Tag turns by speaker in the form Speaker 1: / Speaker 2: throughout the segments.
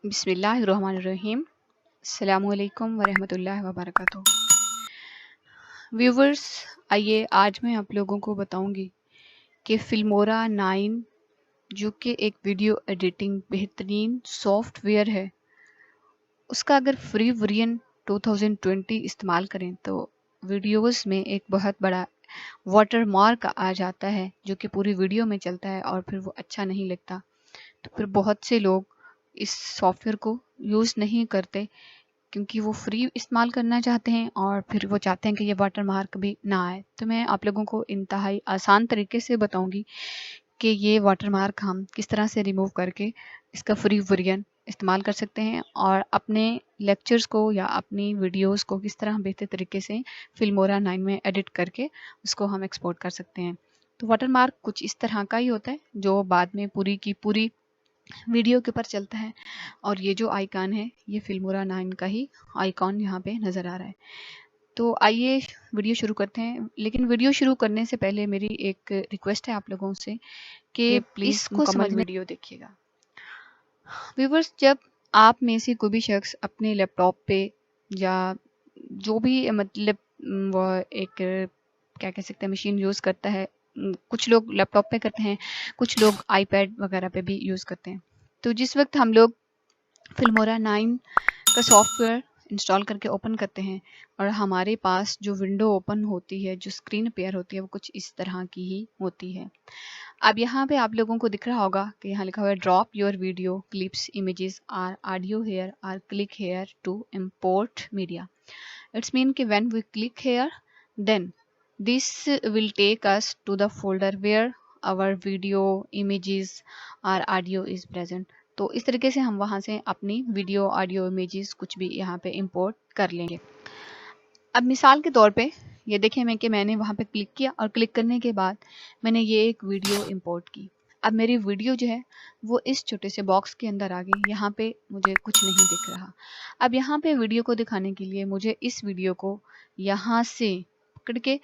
Speaker 1: बिस्मिल्लाहिर्रहमानिर्रहीम। अस्सलामुअलैकुम वरहमतुल्लाहि वबरकातुहू। व्यूवर्स, आइए आज मैं आप लोगों को बताऊंगी कि फिल्मोरा 9 जो कि एक वीडियो एडिटिंग बेहतरीन सॉफ्टवेयर है, उसका अगर फ्री वर्जन 2020 इस्तेमाल करें तो वीडियोस में एक बहुत बड़ा वाटर मार्क आ जाता है जो कि पूरी वीडियो में चलता है और फिर वो अच्छा नहीं लगता। तो फिर बहुत से लोग इस सॉफ्टवेयर को यूज़ नहीं करते क्योंकि वो फ्री इस्तेमाल करना चाहते हैं और फिर वो चाहते हैं कि ये वाटर मार्क भी ना आए। तो मैं आप लोगों को इंतहाई आसान तरीके से बताऊंगी कि ये वाटर मार्क हम किस तरह से रिमूव करके इसका फ्री वर्जन इस्तेमाल कर सकते हैं और अपने लेक्चर्स को या अपनी वीडियोस को किस तरह बेहतर तरीके से फिल्मोरा 9 में एडिट करके उसको हम एक्सपोर्ट कर सकते हैं। तो वाटर मार्क कुछ इस तरह का ही होता है जो बाद में पूरी की पूरी वीडियो के ऊपर चलता है और ये जो आइकॉन है ये फिल्मोरा 9 का ही आइकॉन यहाँ पे नज़र आ रहा है। तो आइए वीडियो शुरू करते हैं, लेकिन वीडियो शुरू करने से पहले मेरी एक रिक्वेस्ट है आप लोगों से कि प्लीज़ इसको मुकम्मल वीडियो देखिएगा। व्यूवर्स, जब आप में से कोई भी शख्स अपने लैपटॉप पे या जो भी मतलब वो एक क्या कह सकते हैं मशीन यूज़ करता है, कुछ लोग लैपटॉप पे करते हैं, कुछ लोग आईपैड वगैरह पे भी यूज़ करते हैं। तो जिस वक्त हम लोग फिल्मोरा 9 का सॉफ्टवेयर इंस्टॉल करके ओपन करते हैं और हमारे पास जो विंडो ओपन होती है, जो स्क्रीन पेयर होती है, वो कुछ इस तरह की ही होती है। अब यहाँ पे आप लोगों को दिख रहा होगा कि यहाँ लिखा हुआ है drop your video clips images or audio here or click here to import media. It's mean कि when we click here then this will take us to the folder where our video images or audio is present. तो इस तरीके से हम वहाँ से अपनी video audio images कुछ भी यहाँ पे इंपोर्ट कर लेंगे। अब मिसाल के तौर पे ये देखें मैं कि मैंने वहाँ पे क्लिक किया और क्लिक करने के बाद मैंने ये एक वीडियो इंपोर्ट की। अब मेरी वीडियो जो है वो इस छोटे से बॉक्स के अंदर आ गई। यहाँ पे मुझे कुछ नहीं दिख रहा। अब यहाँ पे वीडियो को दिखाने के लिए मुझे इस वीडियो को यहाँ से पकड़ के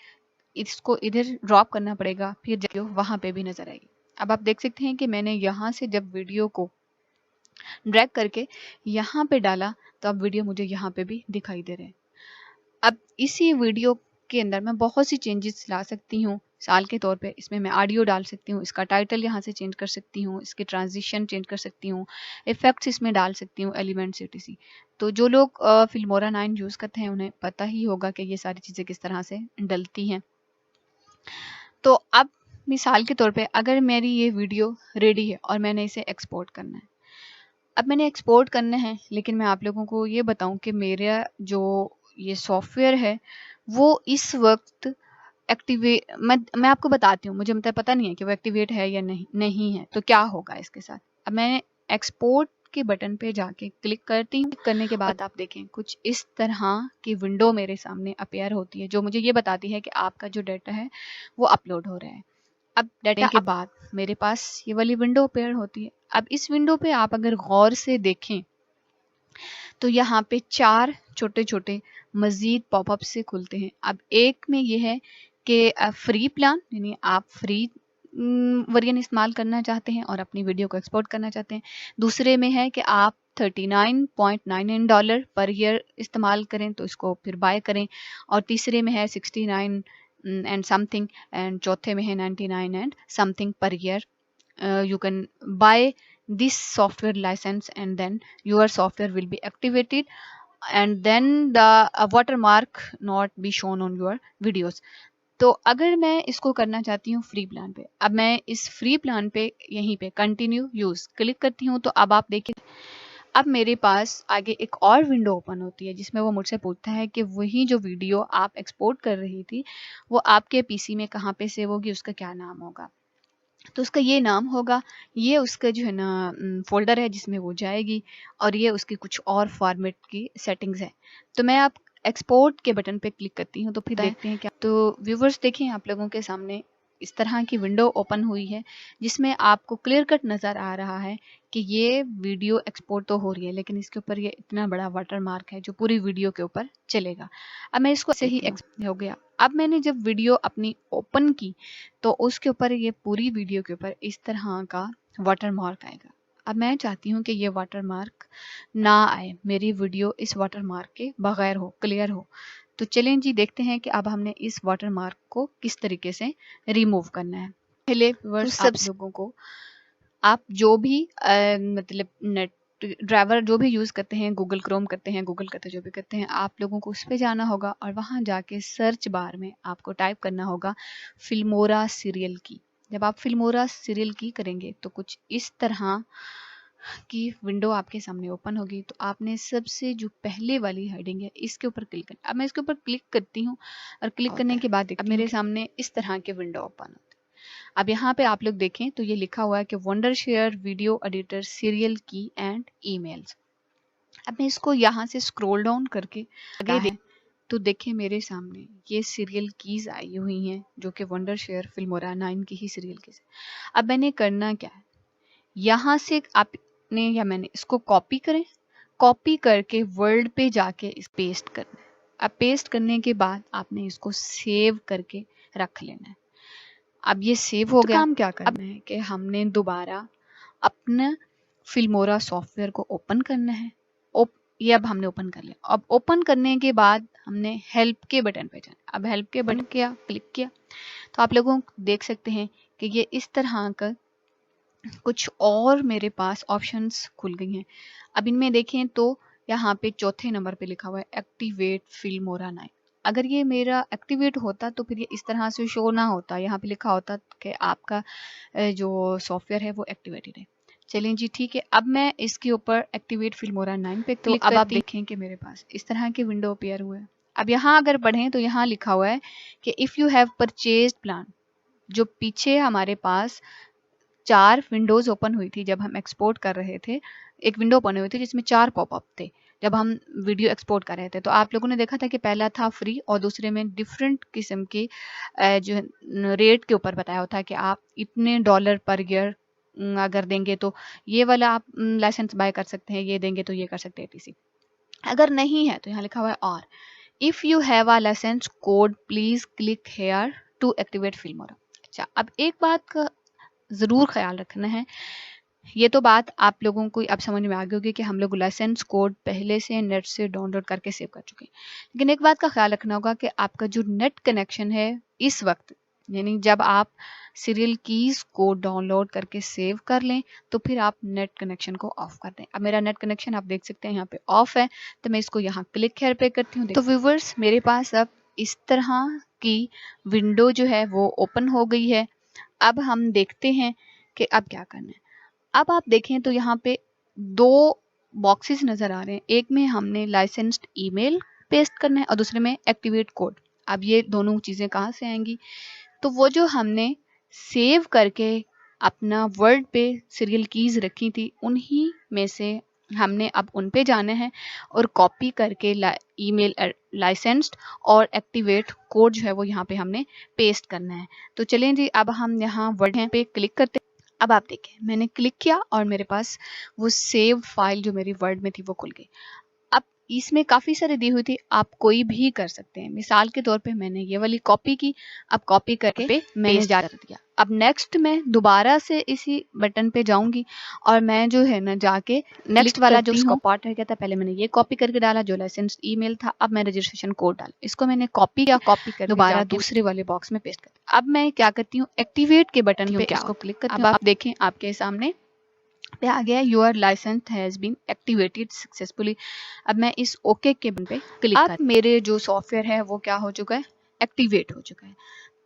Speaker 1: इसको इधर ड्रॉप करना पड़ेगा, फिर वीडियो वहाँ पे भी नजर आएगी। अब आप देख सकते हैं कि मैंने यहाँ से जब वीडियो को ड्रैग करके यहाँ पे डाला तो अब वीडियो मुझे यहाँ पे भी दिखाई दे रहे हैं। अब इसी वीडियो के अंदर मैं बहुत सी चेंजेस ला सकती हूँ। साल के तौर पे इसमें मैं ऑडियो डाल सकती हूँ, इसका टाइटल यहाँ से चेंज कर सकती हूँ, इसके ट्रांजिशन चेंज कर सकती हूँ, इफेक्ट्स इसमें डाल सकती हूँ, एलिमेंट्स etc। तो जो लोग फिल्मोरा 9 यूज़ करते हैं उन्हें पता ही होगा कि ये सारी चीज़ें किस तरह से डलती हैं। तो अब मिसाल के तौर पे अगर मेरी ये वीडियो रेडी है और मैंने इसे एक्सपोर्ट करना है। अब मैंने एक्सपोर्ट करना है, लेकिन मैं आप लोगों को ये बताऊं कि मेरा जो ये सॉफ्टवेयर है वो इस वक्त एक्टिवेट, मैं आपको बताती हूँ, मुझे मतलब पता नहीं है कि वो एक्टिवेट है या नहीं है, तो क्या होगा इसके साथ। अब मैं एक्सपोर्ट के बटन पे जाके क्लिक करती हूँ। करने के बाद आप देखें कुछ इस तरह की विंडो मेरे सामने अपेयर होती है जो मुझे ये बताती है कि आपका जो डाटा है वो अपलोड हो रहा है। अब डाटा के बाद मेरे पास ये वाली विंडो अपेयर होती है। अब इस विंडो पे आप अगर गौर से देखें तो यहाँ पे 4 छोटे छोटे मजीद पॉपअप से खुलते हैं। अब एक में ये है कि फ्री प्लान, यानी आप फ्री वर्जन इस्तेमाल करना चाहते हैं और अपनी वीडियो को एक्सपोर्ट करना चाहते हैं। दूसरे में है कि आप $39.99 पर ईयर इस्तेमाल करें तो इसको फिर बाय करें, और तीसरे में है 69 एंड समथिंग, एंड चौथे में है 99 and something per year. You can buy this software license and then your software will be activated and then the watermark not be shown on your videos। तो अगर मैं इसको करना चाहती हूँ फ्री प्लान पे, अब मैं इस फ्री प्लान पे यहीं पे कंटिन्यू यूज क्लिक करती हूँ तो अब आप देखिए अब मेरे पास आगे एक और विंडो ओपन होती है जिसमें वो मुझसे पूछता है कि वही जो वीडियो आप एक्सपोर्ट कर रही थी वो आपके पीसी में कहाँ पे सेव होगी, उसका क्या नाम होगा। तो उसका ये नाम होगा, ये उसका जो है ना फोल्डर है जिसमें वो जाएगी, और ये उसकी कुछ और फॉर्मेट की सेटिंग्स है। तो मैं आप एक्सपोर्ट के बटन पे क्लिक करती हूँ तो फिर देखते हैं क्या। तो व्यूवर्स देखें, आप लोगों के सामने इस तरह की विंडो ओपन हुई है जिसमें आपको क्लियर कट नज़र आ रहा है कि ये वीडियो एक्सपोर्ट तो हो रही है लेकिन इसके ऊपर ये इतना बड़ा वाटर मार्क है जो पूरी वीडियो के ऊपर चलेगा। अब मैं इसको ऐसे ही हो गया। अब मैंने जब वीडियो अपनी ओपन की तो उसके ऊपर ये पूरी वीडियो के ऊपर इस तरह का वाटर मार्क आएगा। अब मैं चाहती हूँ कि ये वाटरमार्क ना आए, मेरी वीडियो इस वाटरमार्क के बगैर हो, क्लियर हो। तो चलें जी, देखते हैं कि अब हमने इस वाटरमार्क को किस तरीके से रिमूव करना है। पहले व्यूअर्स, आप लोगों को, आप जो भी मतलब नेट ड्राइवर जो भी यूज़ करते हैं, गूगल क्रोम करते हैं, गूगल करते जो भी करते हैं, आप लोगों को उस पर जाना होगा और वहाँ जाके सर्च बार में आपको टाइप करना होगा फिल्मोरा सीरियल की। जब आप फिल्मोरा सीरियल की करेंगे तो कुछ इस तरह की विंडो आपके सामने ओपन होगी। तो आपने सबसे जो पहले वाली हेडिंग है इसके ऊपर क्लिक करना। अब मैं इसके ऊपर क्लिक करती हूँ और क्लिक करने के बाद अब मेरे सामने इस तरह के विंडो ओपन होती है। अब यहाँ पे आप लोग देखें तो ये लिखा हुआ है कि वंडरशेयर वीडियो एडिटर सीरियल की एंड ईमेल्स। अब मैं इसको यहाँ से स्क्रॉल डाउन करके आगे तो देखें मेरे सामने ये सीरियल कीज आई हुई हैं जो कि वंडरशेयर फिल्मोरा 9 की ही सीरियल कीज। अब मैंने करना क्या है, यहाँ से आपने या मैंने इसको कॉपी करें, कॉपी करके वर्ड पे जाके इस पेस्ट करना है। अब पेस्ट करने के बाद आपने इसको सेव करके रख लेना है। अब ये सेव हो गया। काम क्या करना है कि हमने दोबारा अपना फिल्मोरा सॉफ्टवेयर को ओपन करना है। ये अब हमने ओपन कर लिया। अब ओपन करने के बाद हमने हेल्प के बटन पे जाना। अब हेल्प के बटन किया, क्लिक किया तो आप लोगों देख सकते हैं कि ये इस तरह का कुछ और मेरे पास ऑप्शंस खुल गई हैं। अब इनमें देखें तो यहाँ पे चौथे नंबर पे लिखा हुआ है एक्टिवेट फिल्मोरा 9। अगर ये मेरा एक्टिवेट होता तो फिर ये इस तरह से शो ना होता, यहाँ पे लिखा होता कि आपका जो सॉफ्टवेयर है वो एक्टिवेटेड है। चलें जी, ठीक है। अब मैं इसके ऊपर एक्टिवेट फिल्मोरा 9 पे क्लिक अब आप देखें कि मेरे पास इस तरह के विंडो अपीयर हुए। अब यहाँ अगर पढ़ें तो यहाँ लिखा हुआ है कि if you have purchased plan. जो पीछे हमारे पास 4 विंडोज ओपन हुई थी जब हम एक्सपोर्ट कर रहे थे, एक विंडो ओपन हुई थी जिसमें 4 पॉपअप थे जब हम वीडियो एक्सपोर्ट कर रहे थे। तो आप लोगों ने देखा था कि पहला था फ्री और दूसरे में डिफरेंट किस्म की जो रेट के ऊपर बताया होता है कि आप इतने डॉलर पर ईयर अगर देंगे तो ये वाला आप लाइसेंस बाय कर सकते हैं, ये देंगे तो ये कर सकते हैं etc। अगर नहीं है तो यहाँ लिखा हुआ है और if you have a licence code please click here to activate Filmora. अच्छा, अब एक बात का ज़रूर ख्याल रखना है, ये तो बात आप लोगों को अब समझ में आ गई होगी कि हम लोग लाइसेंस कोड पहले से नेट से डाउनलोड करके सेव कर चुके हैं। लेकिन एक बात का ख्याल रखना होगा कि आपका जो नेट कनेक्शन है इस वक्त, यानी जब आप सीरियल कीज को डाउनलोड करके सेव कर लें तो फिर आप नेट कनेक्शन को ऑफ कर दें। अब मेरा नेट कनेक्शन आप देख सकते हैं यहाँ पे ऑफ है, तो मैं इसको यहाँ क्लिक हेयर पे करती हूँ। तो व्यूवर्स, मेरे पास अब इस तरह की विंडो जो है वो ओपन हो गई है। अब हम देखते हैं कि अब क्या करना है। अब आप देखें तो यहाँ पे 2 बॉक्सेस नज़र आ रहे हैं, एक में हमने लाइसेंस्ड ईमेल पेस्ट करना है और दूसरे में एक्टिवेट कोड। अब ये दोनों चीज़ें कहाँ से आएंगी, तो वो जो हमने सेव करके अपना वर्ड पे सीरियल कीज रखी थी उन्हीं में से हमने अब उन पे जाना है और कॉपी करके ईमेल लाइसेंस्ड और एक्टिवेट कोड जो है वो यहाँ पे हमने पेस्ट करना है। तो चलें जी, अब हम यहाँ वर्ड पे क्लिक करते हैं। अब आप देखें मैंने क्लिक किया और मेरे पास वो सेव फाइल जो मेरी वर्ड में थी वो खुल गई। अब इसमें काफ़ी सारी दी हुई थी, आप कोई भी कर सकते हैं। मिसाल के तौर पे मैंने ये वाली कॉपी की, अब कॉपी करके मैंने जा कर दिया। अब नेक्स्ट मैं दोबारा से इसी बटन पे जाऊंगी और मैं जो है ना जाके नेक्स्ट वाला जो उसका पार्ट रह गया था, पहले मैंने ये कॉपी करके डाला जो लाइसेंस ईमेल था, अब मैं रजिस्ट्रेशन कोड डाला, इसको मैंने कॉपी किया, कॉपी कर दोबारा दूसरे वाले बॉक्स में पेस्ट कर। अब मैं क्या करती हूँ, एक्टिवेट के बटन पे इसको क्लिक करती हूँ। अब आप देखें आपके सामने पे आ गया your licence has been activated successfully. अब मैं इस ओके के बटन पे क्लिक कर, अब मेरे जो सॉफ्टवेयर है वो क्या हो चुका है, एक्टिवेट हो चुका है।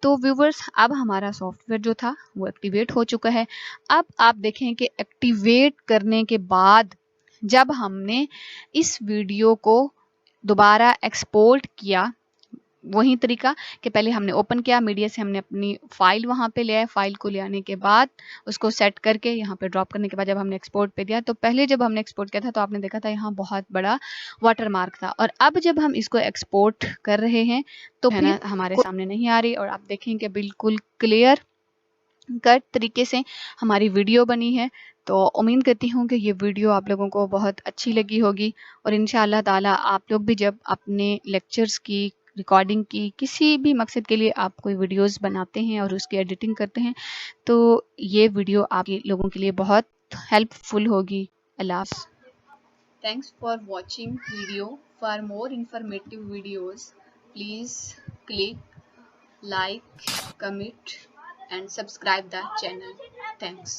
Speaker 1: तो व्यूवर्स, अब हमारा सॉफ्टवेयर जो था वो एक्टिवेट हो चुका है। अब आप देखें कि एक्टिवेट करने के बाद जब हमने इस वीडियो को दोबारा एक्सपोर्ट किया, वही तरीका कि पहले हमने ओपन किया, मीडिया से हमने अपनी फाइल वहाँ पे ले आए, फाइल को ले आने के बाद उसको सेट करके यहाँ पे ड्रॉप करने के बाद जब हमने एक्सपोर्ट पे दिया, तो पहले जब हमने एक्सपोर्ट किया था तो आपने देखा था यहाँ बहुत बड़ा वाटरमार्क था, और अब जब हम इसको एक्सपोर्ट कर रहे हैं तो है ना हमारे सामने नहीं आ रही, और आप देखें कि बिल्कुल क्लियर कट तरीके से हमारी वीडियो बनी है। तो उम्मीद करती हूँ कि ये वीडियो आप लोगों को बहुत अच्छी लगी होगी, और इंशाअल्लाह ताला आप लोग भी जब अपने लेक्चर्स की रिकॉर्डिंग की किसी भी मकसद के लिए आप कोई वीडियोस बनाते हैं और उसकी एडिटिंग करते हैं तो ये वीडियो आप लोगों के लिए बहुत बहुत हेल्पफुल होगी। अल्लाह हाफ़िज़। Thanks for watching video. For more informative videos, please click like, comment and subscribe the channel. Thanks.